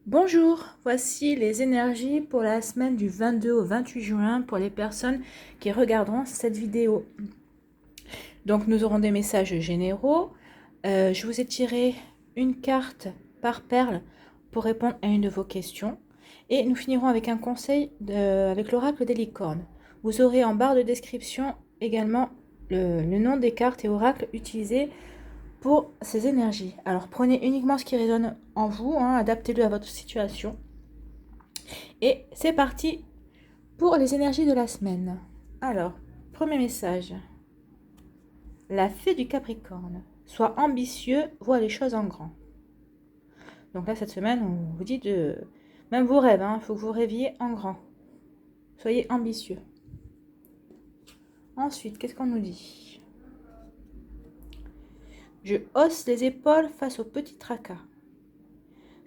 Bonjour, voici les énergies pour la semaine du 22 au 28 juin pour les personnes qui regarderont cette vidéo. Donc nous aurons des messages généraux. Je vous ai tiré une carte par perle pour répondre à une de vos questions. Et nous finirons avec un conseil avec l'oracle des licornes. Vous aurez en barre de description également le nom des cartes et oracles utilisés pour ces énergies. Alors prenez uniquement ce qui résonne en vous, adaptez-le à votre situation. Et c'est parti pour les énergies de la semaine. Alors, premier message. La fée du Capricorne. Sois ambitieux, vois les choses en grand. Donc là, cette semaine, on vous dit de... Même vos rêves, il faut que vous rêviez en grand. Soyez ambitieux. Ensuite, qu'est-ce qu'on nous dit? Je hausse les épaules face aux petits tracas.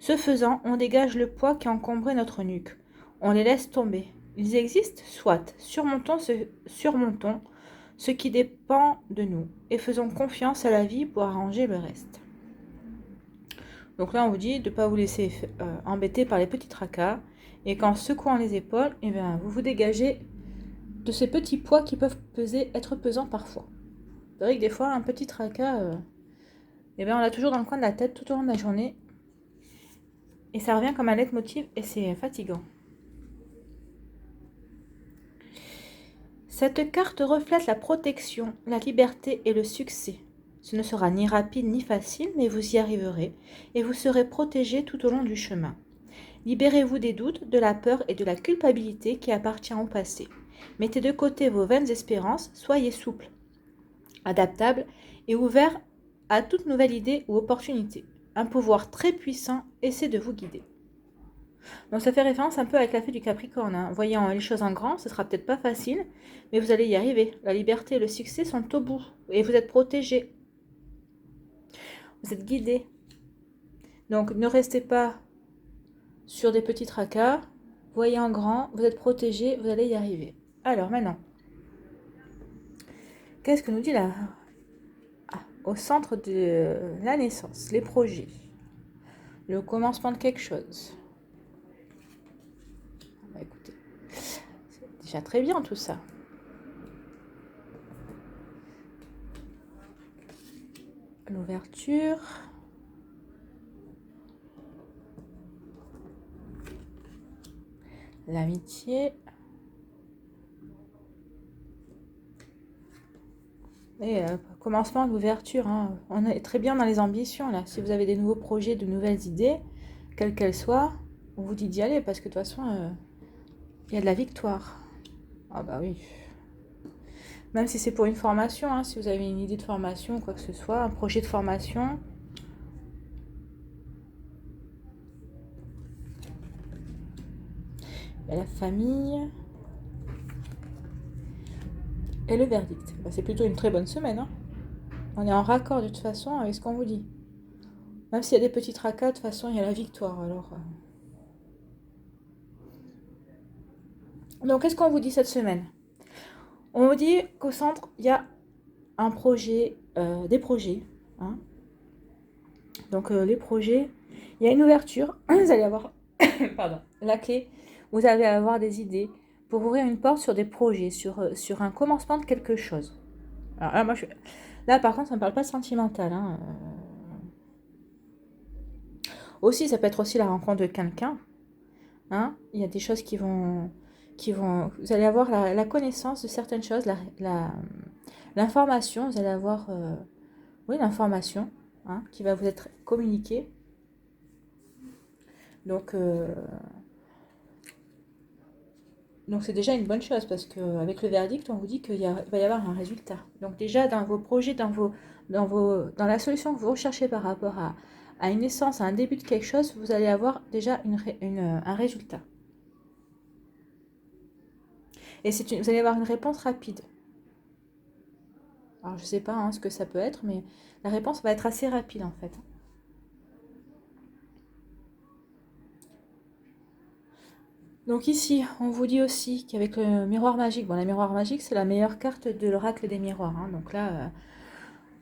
Ce faisant, on dégage le poids qui encombrait notre nuque. On les laisse tomber. Ils existent, soit. Surmontons ce qui dépend de nous et faisons confiance à la vie pour arranger le reste. Donc là, on vous dit de ne pas vous laisser embêter par les petits tracas et qu'en secouant les épaules, vous vous dégagez de ces petits poids qui peuvent être pesants parfois. C'est vrai que des fois, un petit tracas, on l'a toujours dans le coin de la tête tout au long de la journée et ça revient comme un leitmotiv et c'est fatigant. Cette carte reflète la protection, la liberté et le succès. Ce ne sera ni rapide ni facile, mais vous y arriverez et vous serez protégé tout au long du chemin. Libérez-vous des doutes, de la peur et de la culpabilité qui appartient au passé. Mettez de côté vos vaines espérances, soyez souple, adaptable et ouvert à toute nouvelle idée ou opportunité. Un pouvoir très puissant essaie de vous guider. Donc ça fait référence un peu avec la fée du Capricorne. Voyant les choses en grand, ce sera peut-être pas facile, mais vous allez y arriver. La liberté et le succès sont au bout et vous êtes protégé. Vous êtes guidé. Donc ne restez pas sur des petits tracas. Voyez en grand, vous êtes protégé, vous allez y arriver. Alors maintenant, qu'est-ce que nous dit là? Au centre de la naissance, les projets, le commencement de quelque chose. Écoutez, c'est déjà très bien tout ça. L'ouverture. L'amitié. Et commencement de l'ouverture. On est très bien dans les ambitions là. Si vous avez des nouveaux projets, de nouvelles idées, quelles qu'elles soient, on vous dit d'y aller parce que de toute façon, il y a de la victoire. Ah bah oui. Même si c'est pour une formation, si vous avez une idée de formation, quoi que ce soit, un projet de formation. Il y a la famille. Et le verdict. Bah, c'est plutôt une très bonne semaine. On est en raccord de toute façon avec ce qu'on vous dit. Même s'il y a des petits tracas, de toute façon, il y a la victoire. Alors, donc, qu'est-ce qu'on vous dit cette semaine? On vous dit qu'au centre, il y a un projet, des projets. Donc, les projets, il y a une ouverture. Vous allez avoir pardon, la clé. Vous allez avoir des idées pour ouvrir une porte sur des projets, sur un commencement de quelque chose. Alors là, là par contre, ça ne me parle pas sentimental. Aussi, ça peut être aussi la rencontre de quelqu'un. Il y a des choses qui vont... Vous allez avoir la connaissance de certaines choses, l'information, vous allez avoir l'information qui va vous être communiquée. Donc c'est déjà une bonne chose parce qu'avec le verdict, on vous dit qu'il va y avoir un résultat. Donc déjà, dans vos projets, dans la solution que vous recherchez par rapport à une naissance, à un début de quelque chose, vous allez avoir déjà un résultat. Et vous allez avoir une réponse rapide. Alors, je ne sais pas ce que ça peut être, mais la réponse va être assez rapide en fait. Donc ici, on vous dit aussi qu'avec le miroir magique, la miroir magique, c'est la meilleure carte de l'oracle des miroirs. Donc là,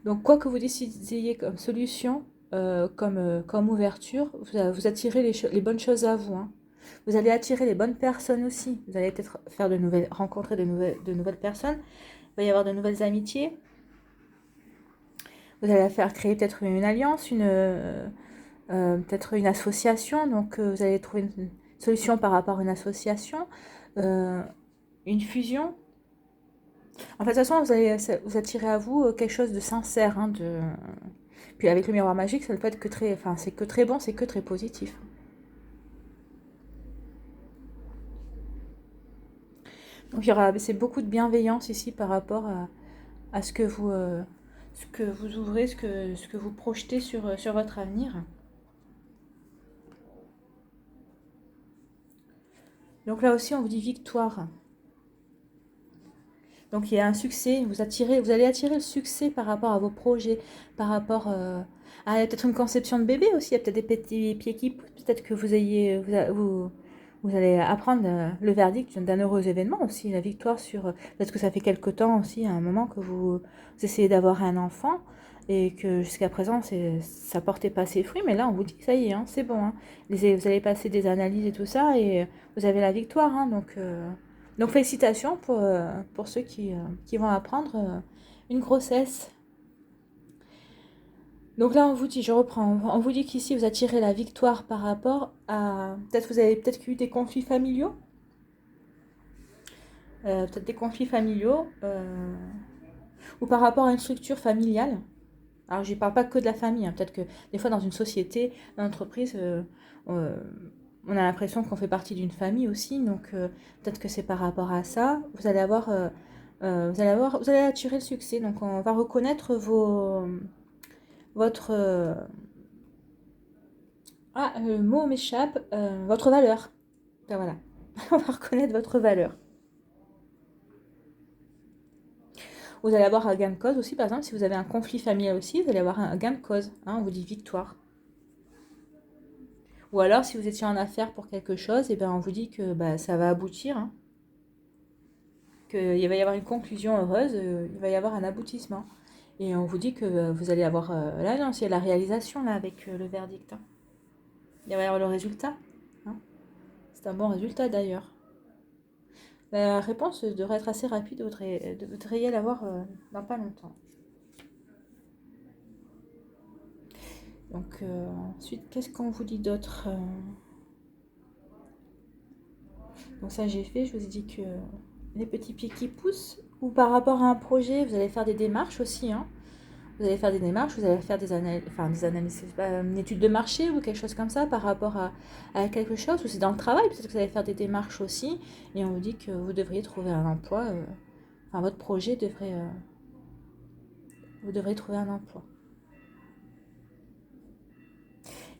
donc quoi que vous décidiez comme solution, comme ouverture, vous attirez les bonnes choses à vous, hein. Vous allez attirer les bonnes personnes aussi. Vous allez peut-être faire rencontrer de nouvelles personnes. Il va y avoir de nouvelles amitiés. Vous allez faire créer peut-être une alliance, peut-être une association. Donc, vous allez trouver une solution par rapport à une association, une fusion. En fait, de toute façon, vous allez vous attirer à vous quelque chose de sincère, hein, Puis avec le miroir magique, ça ne peut être que très, enfin, c'est que très bon, c'est que très positif. Donc c'est beaucoup de bienveillance ici par rapport à ce que vous ouvrez, ce que vous projetez sur votre avenir. Donc là aussi, on vous dit victoire. Donc il y a un succès, vous allez attirer le succès par rapport à vos projets, par rapport à peut-être une conception de bébé aussi, il y a peut-être des petits pieds qui poussent, peut-être que vous allez apprendre le verdict d'un heureux événement aussi, la victoire sur, peut-être que ça fait quelque temps aussi, à un moment que vous essayez d'avoir un enfant et que jusqu'à présent ça portait pas ses fruits, mais là on vous dit ça y est, hein, c'est bon, hein. Vous allez passer des analyses et tout ça et vous avez la victoire, hein, donc félicitations pour ceux qui vont apprendre une grossesse. Donc là, on vous dit, je reprends, on vous dit qu'ici, vous attirez la victoire par rapport à... Peut-être vous avez peut-être eu des conflits familiaux. Peut-être des conflits familiaux. Ou par rapport à une structure familiale. Alors, je ne parle pas que de la famille. Hein. Peut-être que des fois, dans une société, dans une entreprise, on a l'impression qu'on fait partie d'une famille aussi. Donc, peut-être que c'est par rapport à ça. Vous allez vous allez attirer le succès. Donc, on va reconnaître votre... le mot m'échappe. Votre valeur. Ben voilà. On va reconnaître votre valeur. Vous allez avoir un gain de cause aussi. Par exemple, si vous avez un conflit familial aussi, vous allez avoir un gain de cause. Hein, on vous dit victoire. Ou alors, si vous étiez en affaire pour quelque chose, et ben, on vous dit que bah, ça va aboutir. Hein, qu'il va y avoir une conclusion heureuse, il va y avoir un aboutissement. Et on vous dit que vous allez avoir... là, non, c'est la réalisation là, avec le verdict. Hein. Il va y avoir le résultat. Hein. C'est un bon résultat d'ailleurs. La réponse devrait être assez rapide, vous devriez l'avoir dans pas longtemps. Donc ensuite, qu'est-ce qu'on vous dit d'autre Donc ça j'ai fait, je vous ai dit que les petits pieds qui poussent, ou par rapport à un projet, vous allez faire des démarches aussi. Hein. Vous allez faire des démarches, vous allez faire des analyses, une étude de marché ou quelque chose comme ça par rapport à quelque chose, ou c'est dans le travail, peut-être que vous allez faire des démarches aussi, et on vous dit que vous devriez trouver un emploi, votre projet devrait, vous devrez trouver un emploi.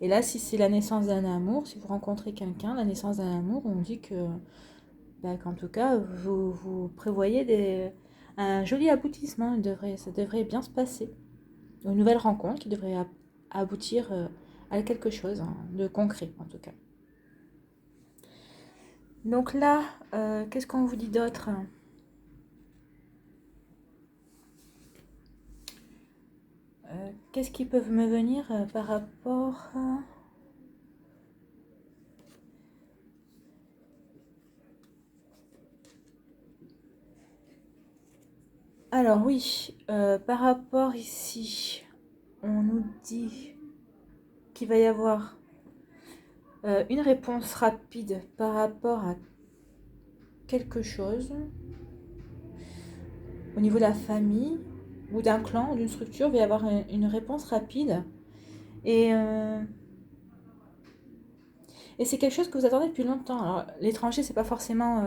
Et là, si c'est la naissance d'un amour, si vous rencontrez quelqu'un, la naissance d'un amour, on dit que, qu'en tout cas, vous prévoyez un joli aboutissement, ça devrait bien se passer. Une nouvelle rencontre qui devrait aboutir à quelque chose hein, de concret en tout cas. Donc là, qu'est-ce qu'on vous dit d'autre? Qu'est-ce qui peut me venir par rapport Alors oui, par rapport ici, on nous dit qu'il va y avoir une réponse rapide par rapport à quelque chose au niveau de la famille ou d'un clan ou d'une structure, il va y avoir une réponse rapide et c'est quelque chose que vous attendez depuis longtemps. Alors l'étranger, c'est pas forcément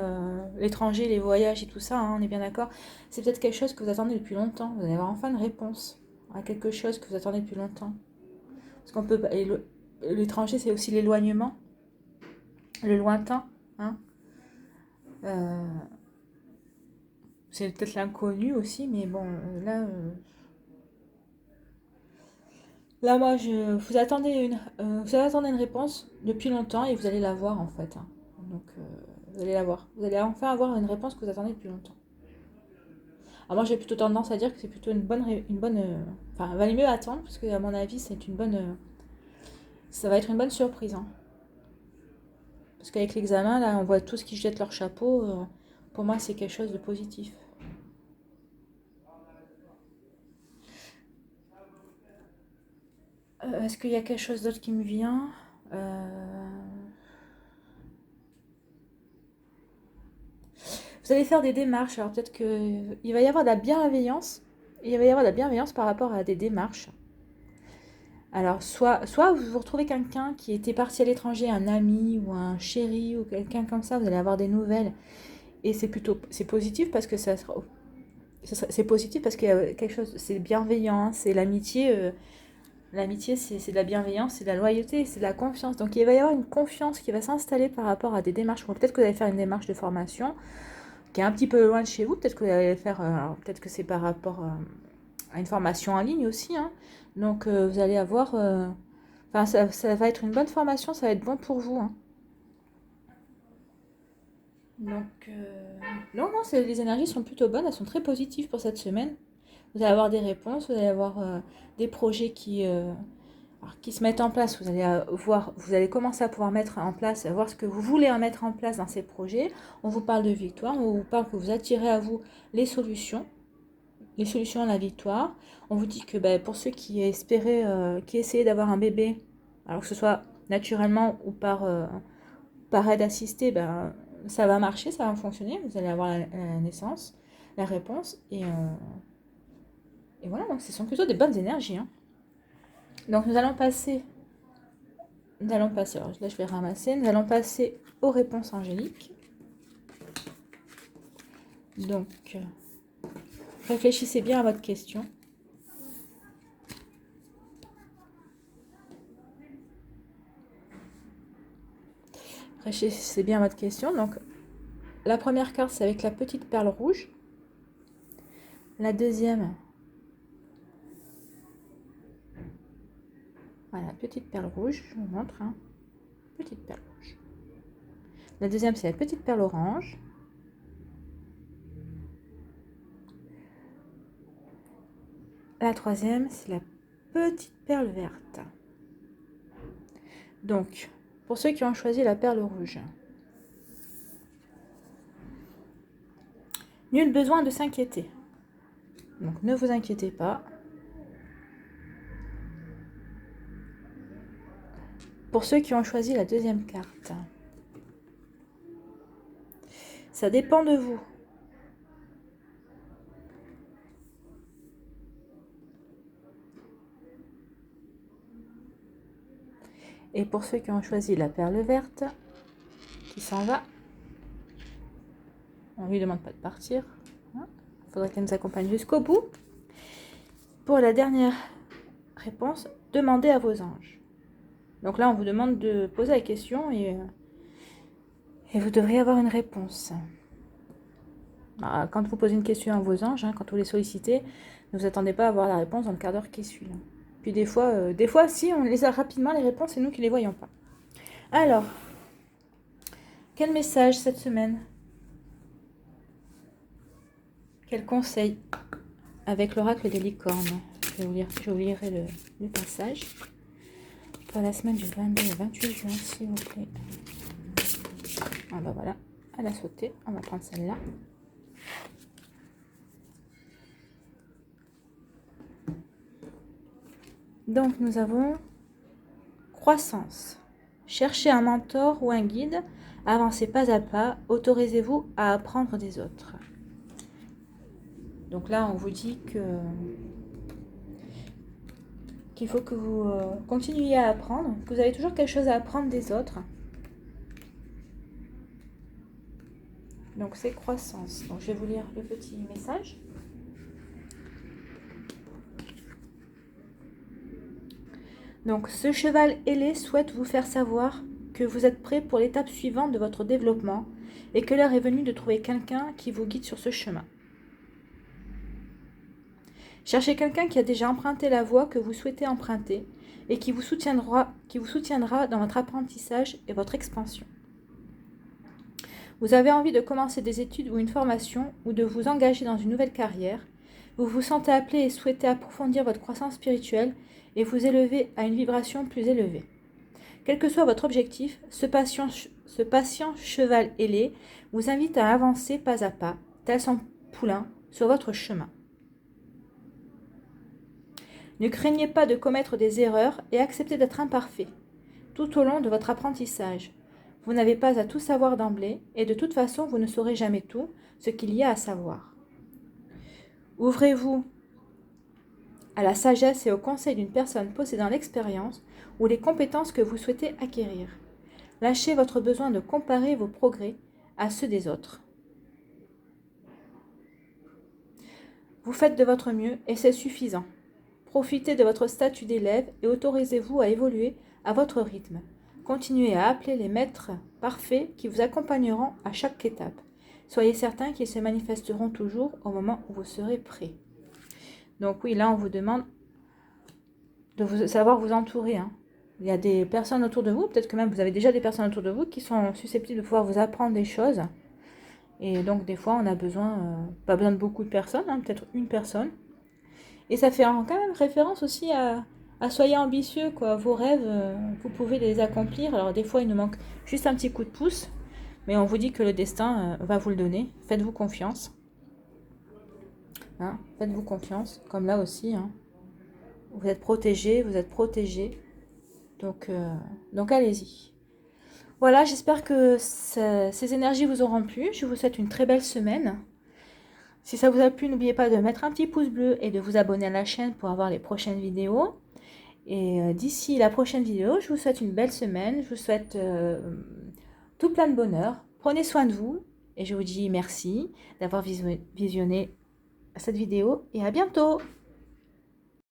l'étranger, les voyages et tout ça, hein, on est bien d'accord. C'est peut-être quelque chose que vous attendez depuis longtemps. Vous allez avoir enfin une réponse à quelque chose que vous attendez depuis longtemps. Parce qu'on peut l'étranger, c'est aussi l'éloignement, le lointain, hein. C'est peut-être l'inconnu aussi, mais bon, là, moi, vous attendez une réponse depuis longtemps et vous allez la voir en fait. Hein. Donc, vous allez la voir. Vous allez enfin avoir une réponse que vous attendez depuis longtemps. Alors moi j'ai plutôt tendance à dire que c'est plutôt enfin, valait mieux attendre, parce que à mon avis c'est une bonne, ça va être une bonne surprise, hein. Parce qu'avec l'examen, là, on voit tous qui jettent leur chapeau. Pour moi, c'est quelque chose de positif. Est-ce qu'il y a quelque chose d'autre qui me vient? Vous allez faire des démarches. Alors peut-être que il va y avoir de la bienveillance. Il va y avoir de la bienveillance par rapport à des démarches. Alors, soit vous vous retrouvez quelqu'un qui était parti à l'étranger, un ami ou un chéri ou quelqu'un comme ça, vous allez avoir des nouvelles. Et c'est positif parce que c'est positif parce qu'il y a quelque chose, c'est bienveillant, c'est l'amitié. L'amitié, c'est de la bienveillance, c'est de la loyauté, c'est de la confiance. Donc, il va y avoir une confiance qui va s'installer par rapport à des démarches. Peut-être que vous allez faire une démarche de formation qui est un petit peu loin de chez vous. Peut-être que vous allez faire, peut-être que c'est par rapport à une formation en ligne aussi, hein. Donc, vous allez avoir, enfin, ça va être une bonne formation, ça va être bon pour vous, hein. Donc, non, les énergies sont plutôt bonnes, elles sont très positives pour cette semaine. Vous allez avoir des réponses, vous allez avoir des projets qui se mettent en place. Vous allez commencer à pouvoir mettre en place, voir ce que vous voulez en mettre en place dans ces projets. On vous parle de victoire, on vous parle que vous attirez à vous les solutions à la victoire. On vous dit que pour ceux qui espéraient, qui essayaient d'avoir un bébé, alors que ce soit naturellement ou par aide assistée, ça va marcher, ça va fonctionner. Vous allez avoir la naissance, la réponse et voilà, donc ce sont plutôt des bonnes énergies, hein. Donc nous allons passer, alors là je vais ramasser, nous allons passer aux réponses angéliques. Donc, réfléchissez bien à votre question. Réfléchissez bien à votre question. Donc, la première carte, c'est avec la petite perle rouge. La deuxième, voilà, petite perle rouge, je vous montre, hein. Petite perle rouge. La deuxième, c'est la petite perle orange. La troisième, c'est la petite perle verte. Donc, pour ceux qui ont choisi la perle rouge, nul besoin de s'inquiéter. Donc, ne vous inquiétez pas. Pour ceux qui ont choisi la deuxième carte, ça dépend de vous. Et pour ceux qui ont choisi la perle verte, qui s'en va, on ne lui demande pas de partir. Il faudrait qu'elle nous accompagne jusqu'au bout. Pour la dernière réponse, demandez à vos anges. Donc là, on vous demande de poser la question et vous devrez avoir une réponse. Alors, quand vous posez une question à vos anges, quand vous les sollicitez, ne vous attendez pas à avoir la réponse dans le quart d'heure qui suit. Puis des fois, si on les a rapidement, les réponses, c'est nous qui ne les voyons pas. Alors, quel message cette semaine? Quel conseil avec l'oracle des licornes? Je vous lirai le passage. Pour la semaine du 22 au 28 juin, s'il vous plaît. Ah bah voilà, elle a sauté. On va prendre celle-là. Donc nous avons croissance. Cherchez un mentor ou un guide. Avancez pas à pas. Autorisez-vous à apprendre des autres. Donc là, on vous dit qu'il faut que vous continuiez à apprendre, que vous avez toujours quelque chose à apprendre des autres. Donc c'est croissance. Donc je vais vous lire le petit message. Donc ce cheval ailé souhaite vous faire savoir que vous êtes prêt pour l'étape suivante de votre développement et que l'heure est venue de trouver quelqu'un qui vous guide sur ce chemin. Cherchez quelqu'un qui a déjà emprunté la voie que vous souhaitez emprunter et qui vous soutiendra dans votre apprentissage et votre expansion. Vous avez envie de commencer des études ou une formation ou de vous engager dans une nouvelle carrière. Vous vous sentez appelé et souhaitez approfondir votre croissance spirituelle et vous élever à une vibration plus élevée. Quel que soit votre objectif, ce patient cheval ailé vous invite à avancer pas à pas, tel son poulain, sur votre chemin. Ne craignez pas de commettre des erreurs et acceptez d'être imparfait tout au long de votre apprentissage. Vous n'avez pas à tout savoir d'emblée et de toute façon vous ne saurez jamais tout ce qu'il y a à savoir. Ouvrez-vous à la sagesse et au conseil d'une personne possédant l'expérience ou les compétences que vous souhaitez acquérir. Lâchez votre besoin de comparer vos progrès à ceux des autres. Vous faites de votre mieux et c'est suffisant. Profitez de votre statut d'élève et autorisez-vous à évoluer à votre rythme. Continuez à appeler les maîtres parfaits qui vous accompagneront à chaque étape. Soyez certains qu'ils se manifesteront toujours au moment où vous serez prêt. Donc oui, là on vous demande de savoir vous entourer. Il y a des personnes autour de vous, peut-être que même vous avez déjà des personnes autour de vous qui sont susceptibles de pouvoir vous apprendre des choses. Et donc des fois on a besoin, pas besoin de beaucoup de personnes, peut-être une personne. Et ça fait quand même référence aussi à soyez ambitieux, quoi. Vos rêves, vous pouvez les accomplir. Alors des fois, il nous manque juste un petit coup de pouce, mais on vous dit que le destin va vous le donner. Faites-vous confiance. Faites-vous confiance, comme là aussi. Vous êtes protégés, vous êtes protégés. Donc allez-y. Voilà, j'espère que ces énergies vous auront plu. Je vous souhaite une très belle semaine. Si ça vous a plu, n'oubliez pas de mettre un petit pouce bleu et de vous abonner à la chaîne pour avoir les prochaines vidéos. Et d'ici la prochaine vidéo, je vous souhaite une belle semaine. Je vous souhaite tout plein de bonheur. Prenez soin de vous. Et je vous dis merci d'avoir visionné cette vidéo. Et à bientôt!